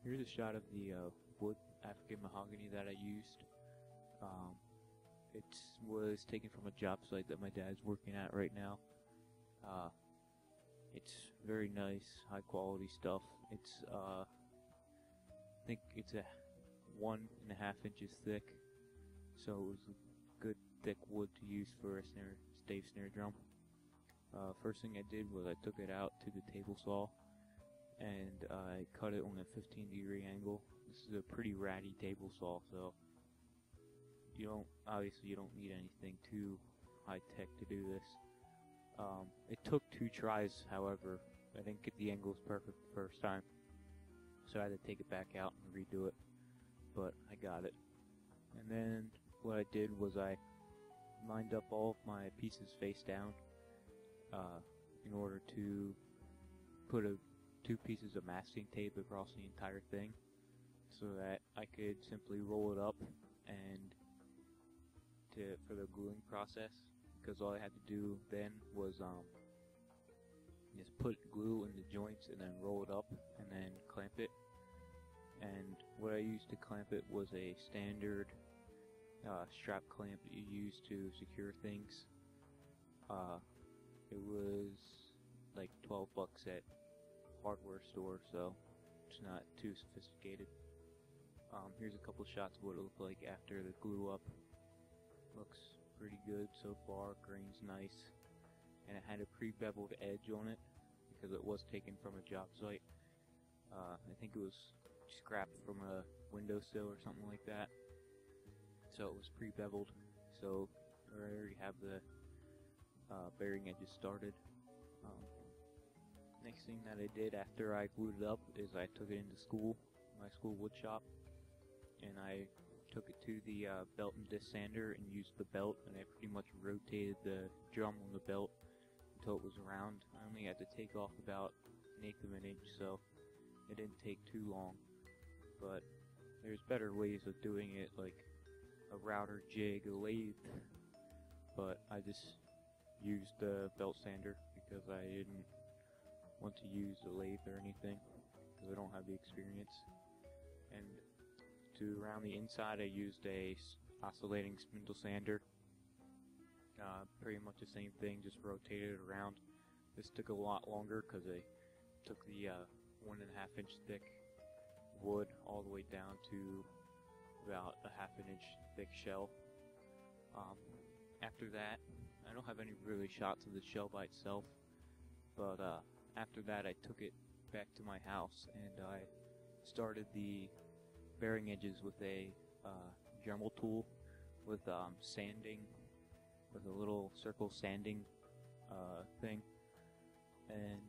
Here's a shot of the wood African mahogany that I used. It was taken from a job site that my dad's working at right now. It's very nice, high quality stuff. It's I think it's a 1.5 inches thick, so it was a good thick wood to use for a Stave Snare drum. First thing I did was I took it out to the table saw and I cut it on a 15-degree angle. This is a pretty ratty table saw, so obviously you don't need anything too high tech to do this. It took 2 tries, however. I didn't get the angles perfect the first time, so I had to take it back out and redo it, but I got it. And then what I did was I lined up all of my pieces face down in order to put 2 pieces of masking tape across the entire thing, so that I could simply roll it up and for the gluing process, because all I had to do then was just put glue in the joints and then roll it up and then clamp it. And what I used to clamp it was a standard strap clamp that you use to secure things. It was like $12 at hardware store, so it's not too sophisticated. Here's a couple shots of what it looked like after the glue up. Looks pretty good so far, grain's nice, and it had a pre-beveled edge on it because it was taken from a job site. I think it was scrapped from a windowsill or something like that, so it was pre-beveled, so I already have the bearing edges started. Next thing that I did after I glued it up is I took it into school, my school wood shop, and I took it to the belt and disc sander and used the belt, and I pretty much rotated the drum on the belt until it was round. I only had to take off about 1/8 of an inch, so it didn't take too long. But there's better ways of doing it, like a router jig, a lathe, but I just used the belt sander because I didn't want to use the lathe or anything because I don't have the experience. And to round the inside, I used a oscillating spindle sander. Pretty much the same thing, just rotated it around. This took a lot longer because I took the 1.5 inch thick wood all the way down to about a 1/2 inch thick shell. After that, I don't have any really shots of the shell by itself, but after that I took it back to my house and I started the bearing edges with a Dremel tool with sanding, with a little circle sanding thing. And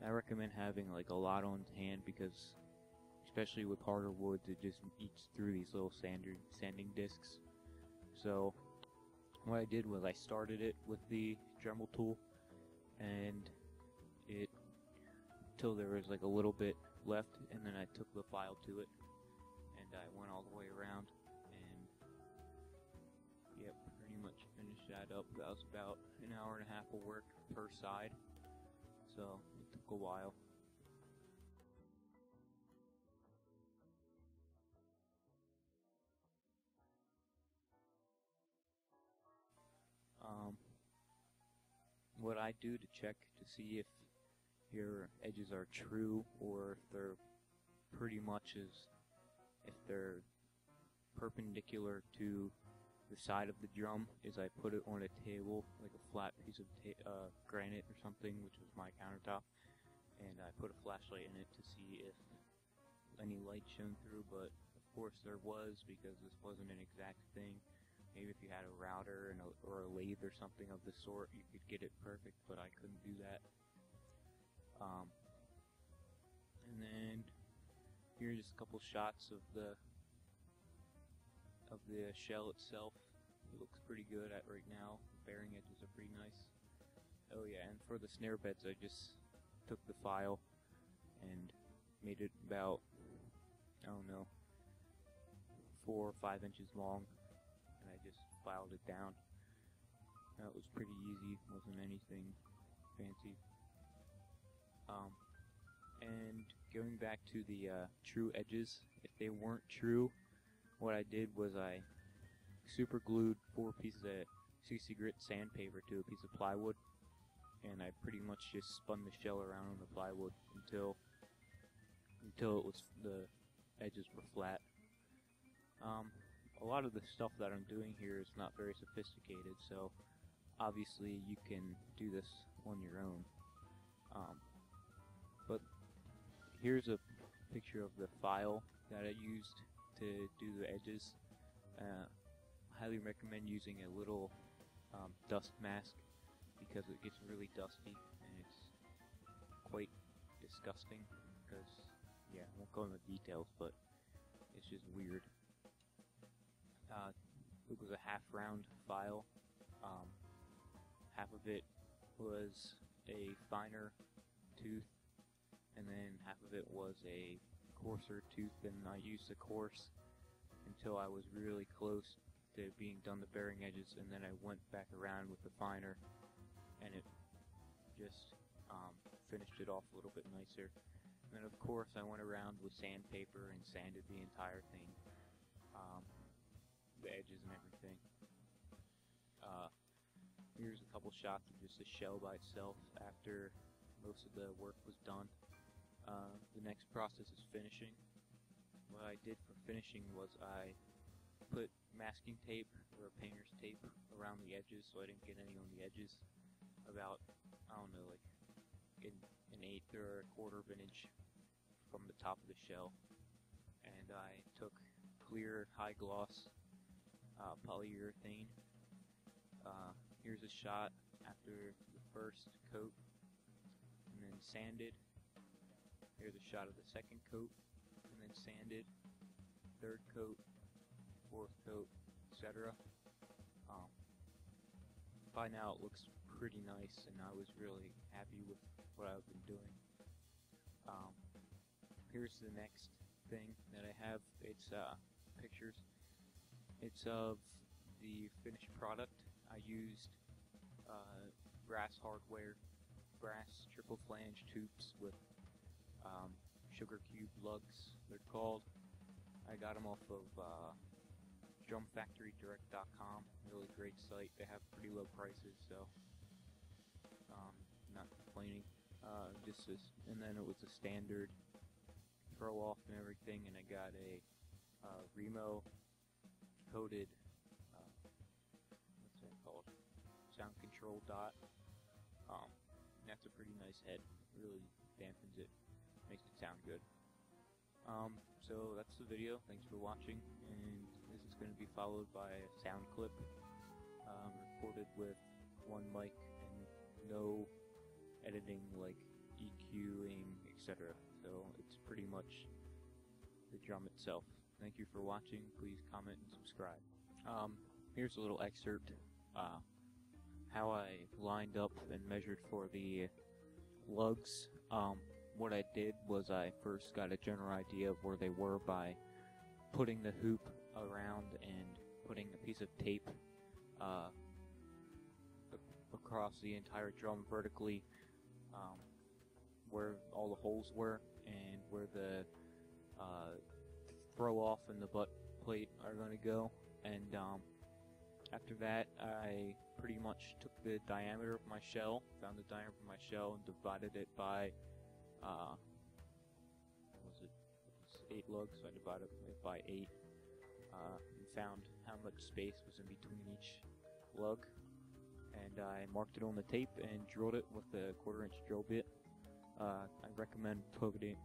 I recommend having like a lot on hand because, especially with harder woods, it just eats through these little sanding discs. So what I did was I started it with the Dremel tool, and till there was like a little bit left, and then I took the file to it and I went all the way around, and yep, pretty much finished that up. That was about 1.5 hours of work per side, so it took a while. What I do to check to see if your edges are true or if they're pretty much if they're perpendicular to the side of the drum is I put it on a table, like a flat piece of granite or something, which was my countertop, and I put a flashlight in it to see if any light shone through, but of course there was, because this wasn't an exact thing. Maybe if you had a router or a lathe or something of the sort, you could get it perfect, but I couldn't do that. And then here's just a couple shots of the shell itself. It looks pretty good right now. The bearing edges are pretty nice. Oh yeah, and for the snare beds, I just took the file and made it about, I don't know, 4 or 5 inches long, and I just filed it down. That was pretty easy, wasn't anything fancy. And going back to the true edges, if they weren't true, what I did was I super glued 4 pieces of 60 grit sandpaper to a piece of plywood, and I pretty much just spun the shell around on the plywood until it was the edges were flat. A lot of the stuff that I'm doing here is not very sophisticated, so obviously you can do this on your own. But here's a picture of the file that I used to do the edges. I highly recommend using a little dust mask because it gets really dusty and it's quite disgusting because, yeah, I won't go into details, but it's just weird. It was a half-round file. Half of it was a finer tooth, and then half of it was a coarser tooth, and I used the coarse until I was really close to being done the bearing edges, and then I went back around with the finer, and it just finished it off a little bit nicer. And then of course I went around with sandpaper and sanded the entire thing, the edges and everything. Here's a couple shots of just the shell by itself after most of the work was done. The next process is finishing. What I did for finishing was I put masking tape or painter's tape around the edges so I didn't get any on the edges, about, I don't know, like an eighth or a quarter of an inch from the top of the shell. And I took clear high gloss polyurethane. Here's a shot after the first coat, and then sanded. Here's a shot of the second coat, and then sanded, third coat, fourth coat, etc. By now it looks pretty nice, and I was really happy with what I've been doing. Here's the next thing that I have. It's pictures. It's of the finished product. I used brass hardware, brass triple flange tubes with sugar cube lugs, they're called. I got them off of drumfactorydirect.com, really great site. They have pretty low prices, so not complaining. And then it was a standard throw off and everything, and I got a Remo coated what's that called? Sound control dot. That's a pretty nice head. Really dampens it, makes it sound good. So that's the video. Thanks for watching, and this is going to be followed by a sound clip recorded with one mic and no editing like EQing, etc. So it's pretty much the drum itself. Thank you for watching. Please comment and subscribe. Here's a little excerpt how I lined up and measured for the lugs. What I did was I first got a general idea of where they were by putting the hoop around and putting a piece of tape across the entire drum vertically, where all the holes were and where the throw off and the butt plate are going to go. And after that, I pretty much took the diameter of my shell, found the diameter of my shell, and divided it by, was it 8 lugs, so I divided it by 8, and found how much space was in between each lug, and I marked it on the tape and drilled it with a 1/4 inch drill bit. I recommend putting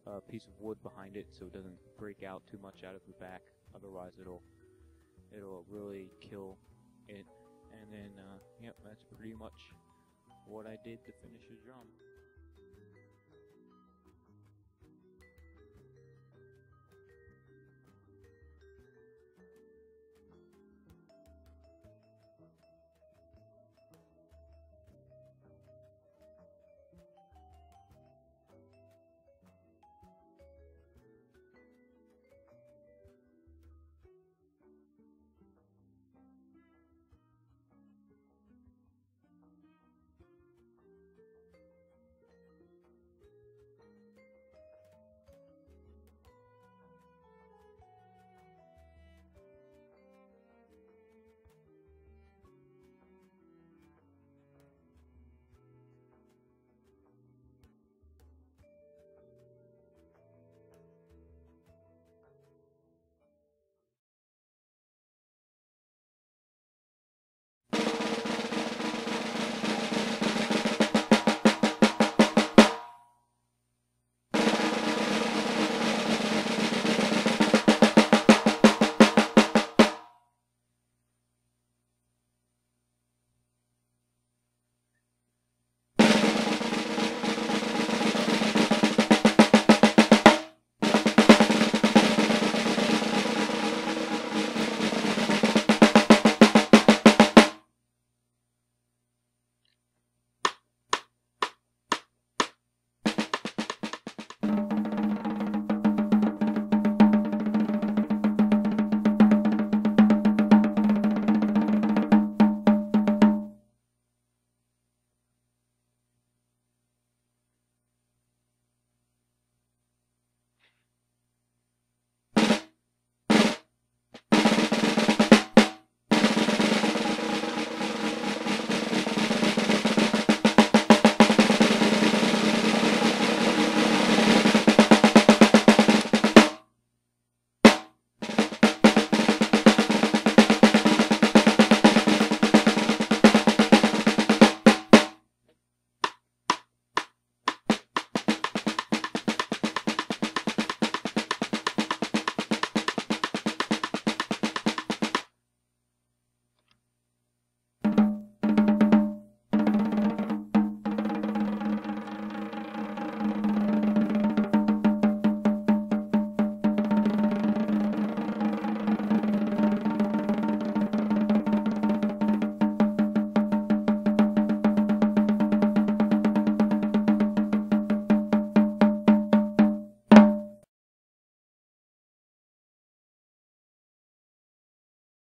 a piece of wood behind it so it doesn't break out too much out of the back, otherwise it'll really kill it. And then yep, that's pretty much what I did to finish the drum.